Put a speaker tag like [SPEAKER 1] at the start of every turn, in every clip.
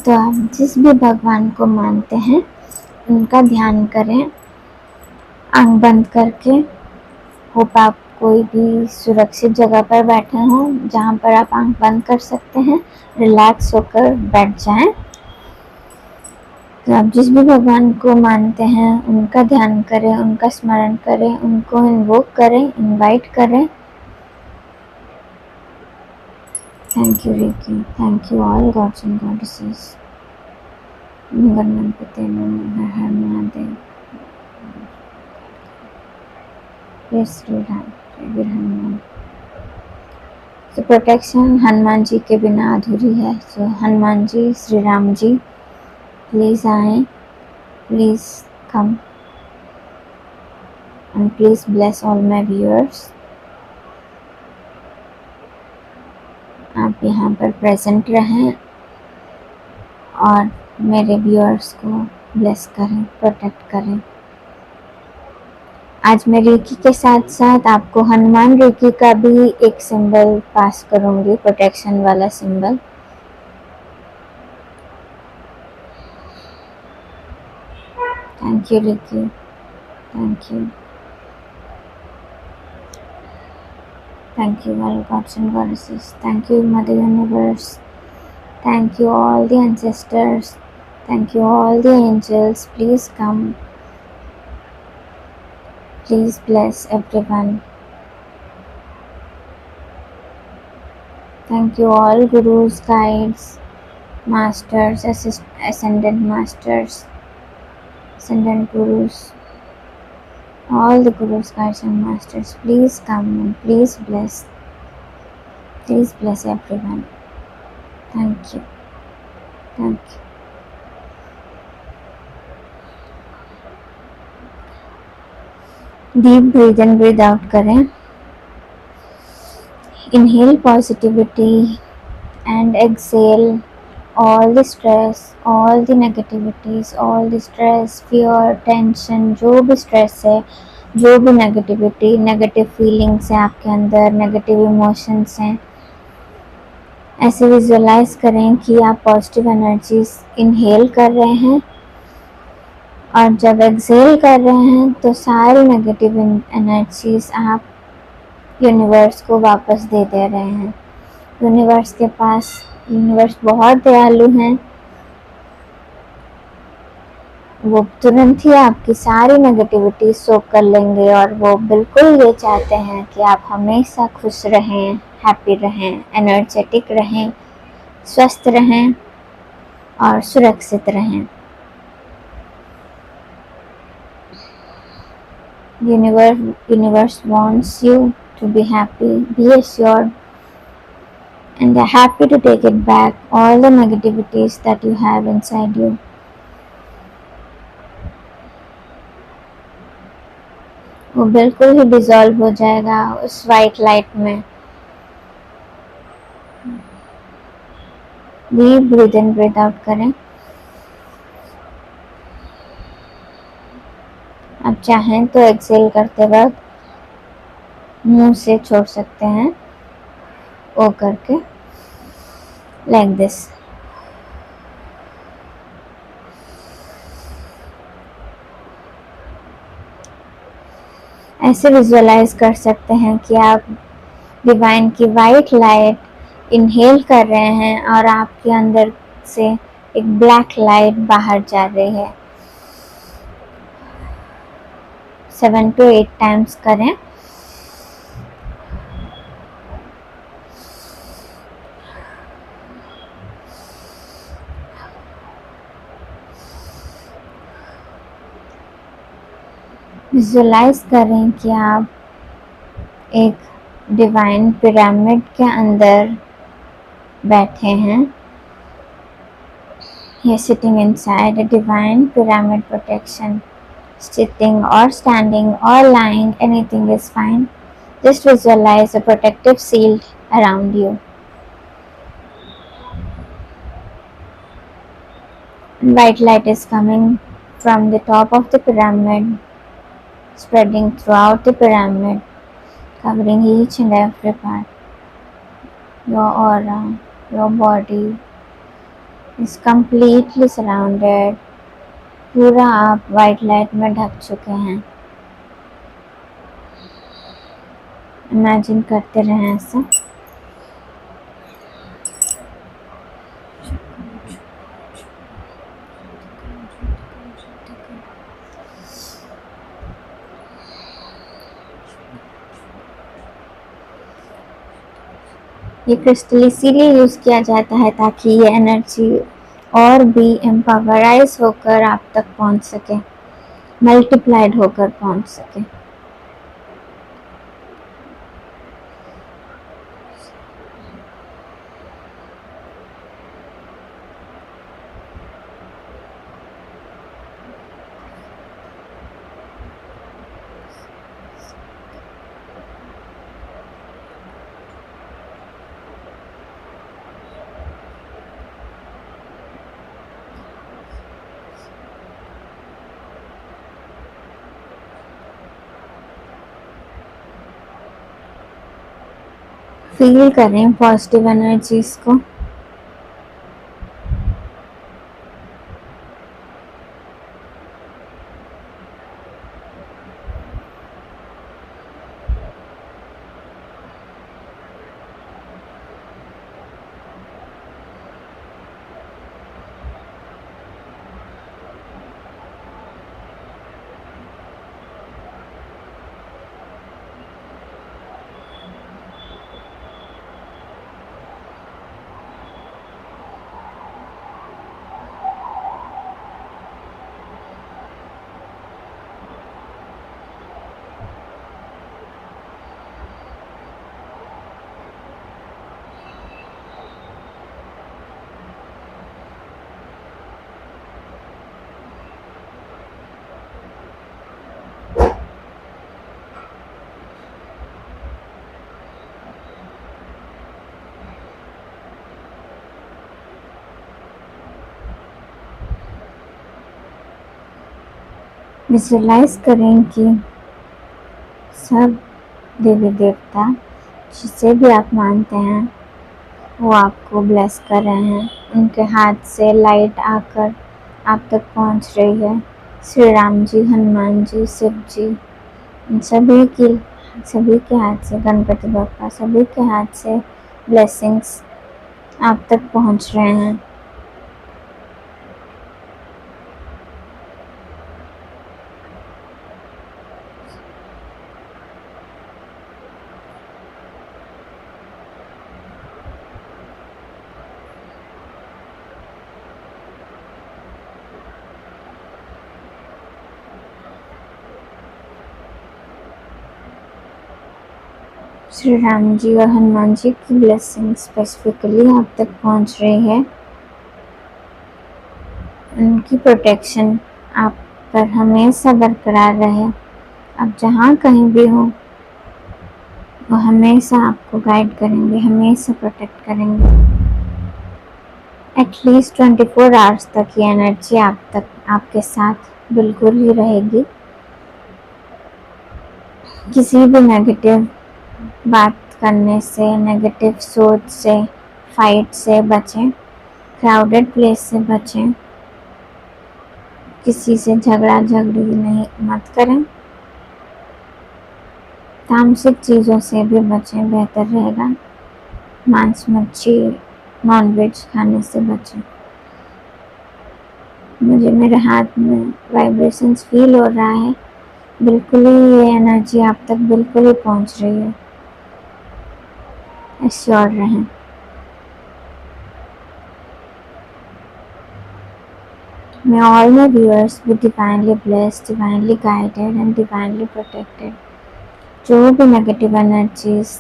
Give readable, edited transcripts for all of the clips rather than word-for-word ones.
[SPEAKER 1] तो आप जिस भी भगवान को मानते हैं उनका ध्यान करें आंख बंद करके। होप आप कोई भी सुरक्षित जगह पर बैठे हों जहाँ पर आप आंख बंद कर सकते हैं, रिलैक्स होकर बैठ जाएं। तो आप जिस भी भगवान को मानते हैं उनका ध्यान करें, उनका स्मरण करें, उनको इन्वोक करें, इनवाइट करें। Thank you recce, thank you all gods and goddesses. Ganpati Har Har Mahadev, जय श्री राम, जय वीर हनुमान। तो प्रोटेक्शन हनुमान जी के बिना अधूरी है। सो हनुमान जी, श्री राम जी, प्लीज़ आए, please come and please bless all my viewers। आप यहाँ पर प्रेजेंट रहें और मेरे व्यूअर्स को ब्लेस करें, प्रोटेक्ट करें। आज मैं रेकी के साथ साथ आपको हनुमान रेकी का भी एक सिंबल पास करूँगी, प्रोटेक्शन वाला symbol. Thank you recce, thank you, thank you all gods and goddesses, thank you Mother Universe, thank you all the ancestors, thank you all the angels, please come, please bless everyone, thank you all gurus, guides, masters, ascendant masters, ascendant gurus, all the gurus, guides and masters, please come and please bless everyone. Thank you, thank you। Deep breath in breath out करें। Inhale positivity and exhale all the stress, all the negativities, all the stress, fear, tension, जो भी stress है, जो भी negativity, negative feelings हैं आपके अंदर, negative emotions हैं, ऐसे विजुअलाइज करें कि आप पॉजिटिव एनर्जीज इनहेल कर रहे हैं और जब एक्सेल कर रहे हैं तो सारी नेगेटिव एनर्जीज आप यूनिवर्स को वापस दे रहे हैं। यूनिवर्स के पास, यूनिवर्स बहुत दयालु हैं, वो तुरंत ही आपकी सारी नेगेटिविटी सोख कर लेंगे और वो बिल्कुल ये चाहते हैं कि आप हमेशा खुश रहें, हैप्पी रहें, एनर्जेटिक रहें, स्वस्थ रहें और सुरक्षित रहें। Universe wants you to be happy, be assured, and they're happy to take it back, all the negativities that you have inside you। वो बिल्कुल ही डिसॉल्व हो जाएगा उस वाइट लाइट में। Deep breath in breath out करें। आप चाहें तो एक्सेल करते वक्त मुंह से छोड़ सकते हैं, ओ करके, लाइक दिस। ऐसे विजुअलाइज कर सकते हैं कि आप डिवाइन की वाइट लाइट इनहेल कर रहे हैं और आपके अंदर से एक ब्लैक लाइट बाहर जा रही है। 7 to 8 टाइम्स करें। विजुअलाइज करें कि आप एक डिवाइन पिरामिड के अंदर बैठे हैं। You're sitting inside a divine pyramid protection. Sitting or standing or lying, anything is fine. Just visualize a protective shield around you. White light is coming from the top of the pyramid, spreading throughout the pyramid, covering each and every part. Your aura, your body, is completely surrounded. पूरा आप white light में ढक चुके हैं। Imagine करते रहें ऐसा। ये क्रिस्टल इसीलिए यूज़ किया जाता है ताकि ये एनर्जी और भी एम्पावराइज होकर आप तक पहुंच सके, मल्टीप्लाइड होकर पहुंच सके। फील करें पॉजिटिव एनर्जीज को। विजुलाइज करें कि सब देवी देवता जिसे भी आप मानते हैं वो आपको ब्लेस कर रहे हैं। उनके हाथ से लाइट आकर आप तक पहुंच रही है। श्री राम जी, हनुमान जी, शिव जी, इन सभी के हाथ से, गणपति बप्पा, सभी के हाथ से ब्लेसिंग्स आप तक पहुंच रहे हैं। श्री राम जी और हनुमान जी की ब्लेसिंग स्पेसिफिकली आप तक पहुंच रही है। उनकी प्रोटेक्शन आप पर हमेशा बरकरार रहे। आप जहाँ कहीं भी हो वो हमेशा आपको गाइड करेंगे, हमेशा प्रोटेक्ट करेंगे। एटलीस्ट 24 आवर्स तक ये एनर्जी आपके साथ बिल्कुल ही रहेगी। किसी भी नेगेटिव बात करने से, नेगेटिव सोच से, फाइट से बचें, क्राउडेड प्लेस से बचें, किसी से झगड़ा झगड़ी नहीं मत करें, तामसिक चीज़ों से भी बचें, बेहतर रहेगा। मांस मच्छी नॉनवेज खाने से बचें। मुझे मेरे हाथ में वाइब्रेशंस फील हो रहा है, बिल्कुल ही ये एनर्जी आप तक बिल्कुल ही पहुंच रही है। एश्योर रहें। May all my viewers be divinely blessed, divinely guided and divinely protected. जो भी नेगेटिव एनर्जीज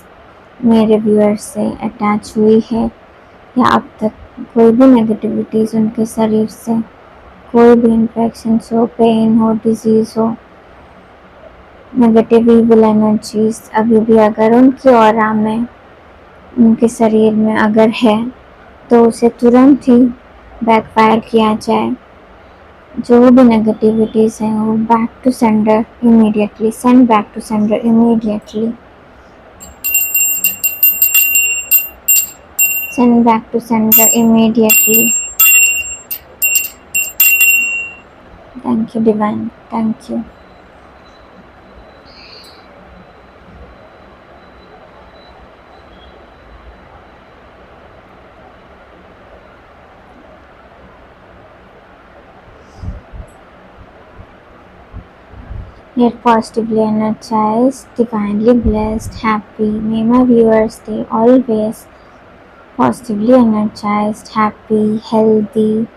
[SPEAKER 1] मेरे व्यूअर्स से अटैच हुई है या अब तक कोई भी नेगेटिविटीज़ उनके शरीर से, कोई भी इन्फेक्शन हो, पेन हो, डिजीज़ हो, नेगेटिव इविल एनर्जीज अभी भी अगर उनकी ऑरा में, उनके शरीर में अगर है तो उसे तुरंत ही बैकफायर किया जाए। जो भी नेगेटिविटीज़ हैं वो back to sender immediately, send back to sender immediately, send back to sender immediately. Thank you, Divine. Thank you. Yet positively energized, divinely blessed, happy. May my viewers stay always positively energized, happy, healthy,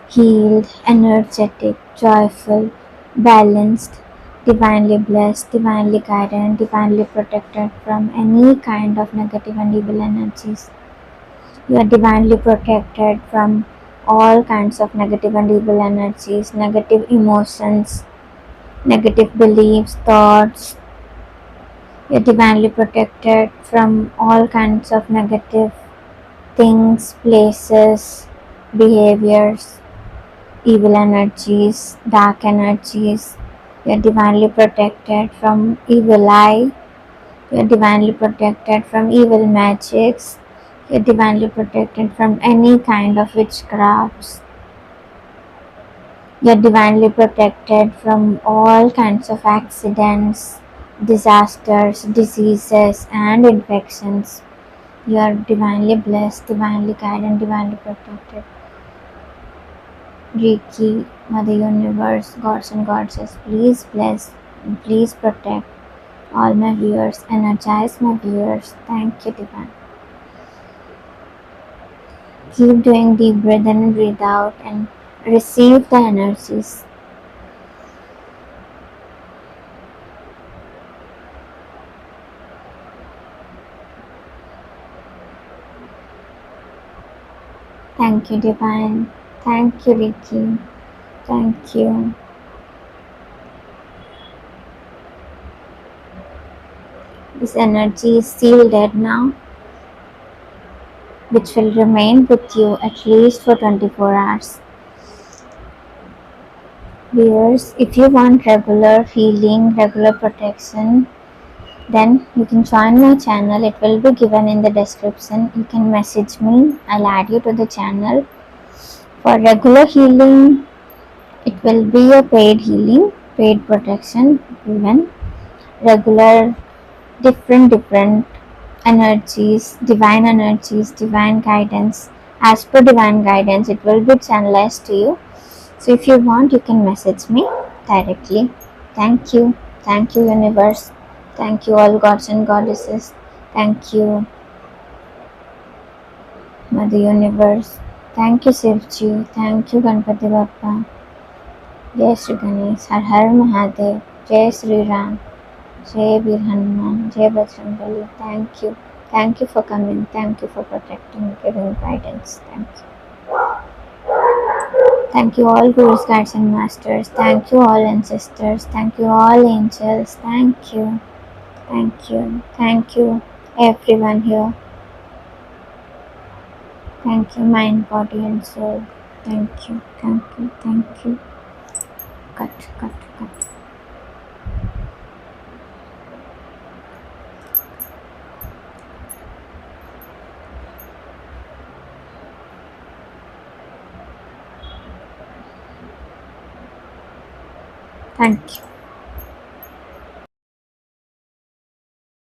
[SPEAKER 1] healed, energetic, joyful, balanced, divinely blessed, divinely guided, divinely protected from any kind of negative and evil energies. You are divinely protected from all kinds of negative and evil energies, negative emotions, negative beliefs, thoughts. You are divinely protected from all kinds of negative things, places, behaviors, evil energies, dark energies. You are divinely protected from evil eye. You are divinely protected from evil magics. You are divinely protected from any kind of witchcrafts. You are divinely protected from all kinds of accidents, disasters, diseases, and infections. You are divinely blessed, divinely guided, and divinely protected. Reiki, Mother Universe, gods and goddesses, please bless and please protect all my viewers, energize my viewers. Thank you, Divine. Keep doing deep breath in and breathe out and receive the energies. Thank you, Divine. Thank you, Reiki. Thank you. This energy is sealed now, which will remain with you at least for 24 hours. Viewers, if you want regular healing, regular protection, then you can join my channel. It will be given in the description. You can message me. I'll add you to the channel. For regular healing, it will be a paid healing, paid protection given. Regular, different energies, divine guidance. As per divine guidance, it will be channelized to you. So if you want, you can message me directly. Thank you. Thank you, universe. Thank you, all gods and goddesses. Thank you, Mother Universe. Thank you, Shivji. Thank you, Ganpati Bappa. Jai Shri Ganesh. Har Har Mahadev. Jai Shri Ram. Jai Veer Hanuman. Jai Bajrangbali. Thank you. Thank you for coming. Thank you for protecting, giving guidance. Thank you. Thank you all gurus, guides and masters. Thank you all ancestors. Thank you all angels. Thank you. Thank you. Thank you everyone here. Thank you mind, body and soul. Thank you. Thank you. Thank you. Cut, cut, cut. Thank you.